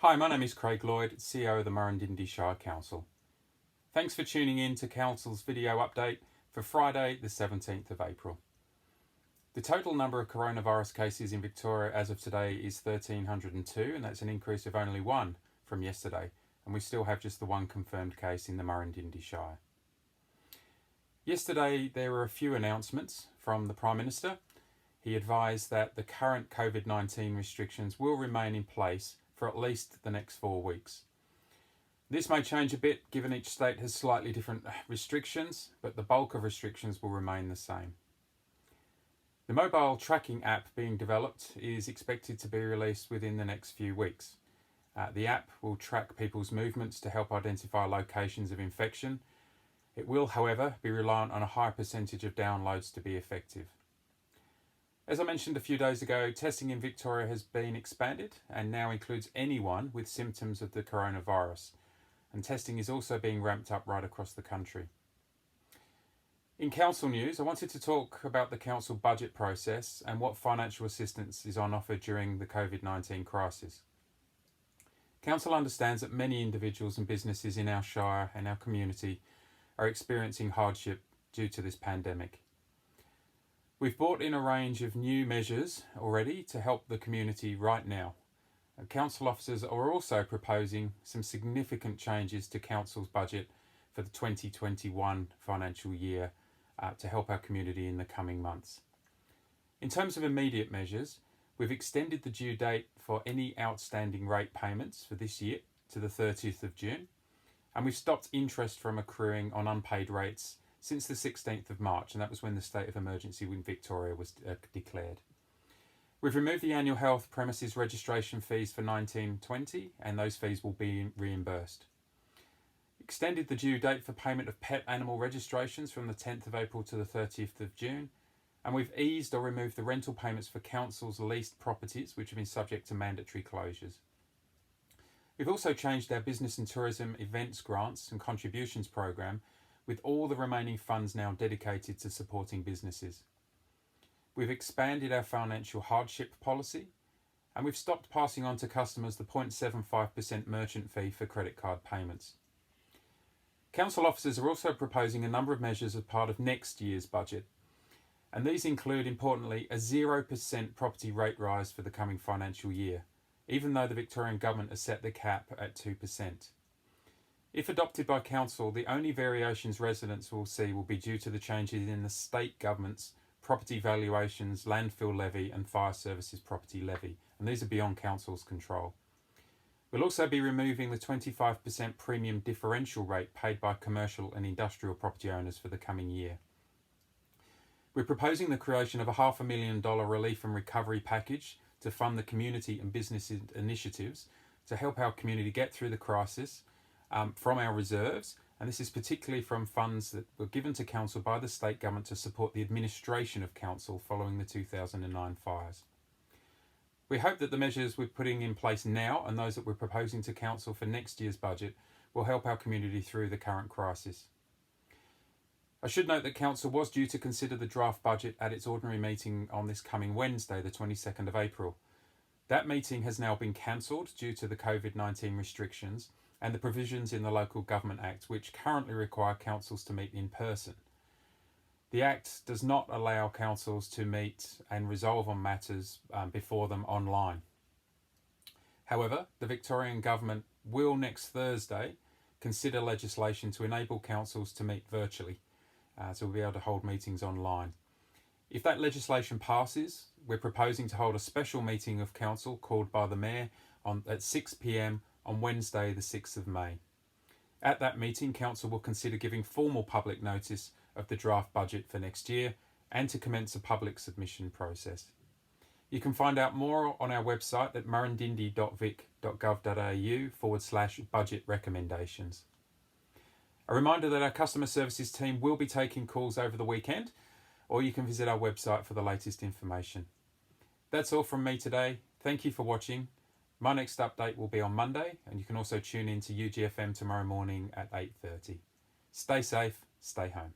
Hi, my name is Craig Lloyd, CEO of the Murrindindi Shire Council. Thanks for tuning in to Council's video update for Friday the 17th of April. The total number of coronavirus cases in Victoria as of today is 1,302, and that's an increase of only one from yesterday, and we still have just the one confirmed case in the Murrindindi Shire. Yesterday there were a few announcements from the Prime Minister. He advised that the current COVID-19 restrictions will remain in place for at least the next 4 weeks. This may change a bit given each state has slightly different restrictions, but the bulk of restrictions will remain the same. The mobile tracking app being developed is expected to be released within the next few weeks. The app will track people's movements to help identify locations of infection. It will, however, be reliant on a higher percentage of downloads to be effective. As I mentioned a few days ago, testing in Victoria has been expanded and now includes anyone with symptoms of the coronavirus, and testing is also being ramped up right across the country. In council news, I wanted to talk about the council budget process and what financial assistance is on offer during the COVID-19 crisis. Council understands that many individuals and businesses in our shire and our community are experiencing hardship due to this pandemic. We've brought in a range of new measures already to help the community right now. And council officers are also proposing some significant changes to council's budget for the 2021 financial year to help our community in the coming months. In terms of immediate measures, we've extended the due date for any outstanding rate payments for this year to the 30th of June, and we've stopped interest from accruing on unpaid rates since the 16th of March, and that was when the state of emergency in Victoria was declared. We've removed the annual health premises registration fees for 19/20, and those fees will be reimbursed. Extended the due date for payment of pet animal registrations from the 10th of April to the 30th of June, and we've eased or removed the rental payments for council's leased properties, which have been subject to mandatory closures. We've also changed our business and tourism events grants and contributions program, with all the remaining funds now dedicated to supporting businesses. We've expanded our financial hardship policy, and we've stopped passing on to customers the 0.75% merchant fee for credit card payments. Council officers are also proposing a number of measures as part of next year's budget, and these include, importantly, a 0% property rate rise for the coming financial year, even though the Victorian Government has set the cap at 2%. If adopted by Council, the only variations residents will see will be due to the changes in the state government's property valuations, landfill levy and fire services property levy, and these are beyond Council's control. We'll also be removing the 25% premium differential rate paid by commercial and industrial property owners for the coming year. We're proposing the creation of a $500,000 relief and recovery package to fund the community and business initiatives to help our community get through the crisis from our reserves, and this is particularly from funds that were given to Council by the state government to support the administration of Council following the 2009 fires. We hope that the measures we're putting in place now and those that we're proposing to Council for next year's budget will help our community through the current crisis. I should note that Council was due to consider the draft budget at its ordinary meeting on this coming Wednesday, the 22nd of April. That meeting has now been cancelled due to the COVID-19 restrictions and the provisions in the Local Government Act, which currently require councils to meet in person. The Act does not allow councils to meet and resolve on matters before them online. However, the Victorian Government will next Thursday consider legislation to enable councils to meet virtually, so we'll be able to hold meetings online. If that legislation passes, we're proposing to hold a special meeting of Council called by the Mayor at 6 p.m. on Wednesday the 6th of May. At that meeting, Council will consider giving formal public notice of the draft budget for next year and to commence a public submission process. You can find out more on our website at murrindindi.vic.gov.au/budget recommendations. A reminder that our customer services team will be taking calls over the weekend, or you can visit our website for the latest information. That's all from me today. Thank you for watching. My next update will be on Monday, and you can also tune in to UGFM tomorrow morning at 8:30. Stay safe, stay home.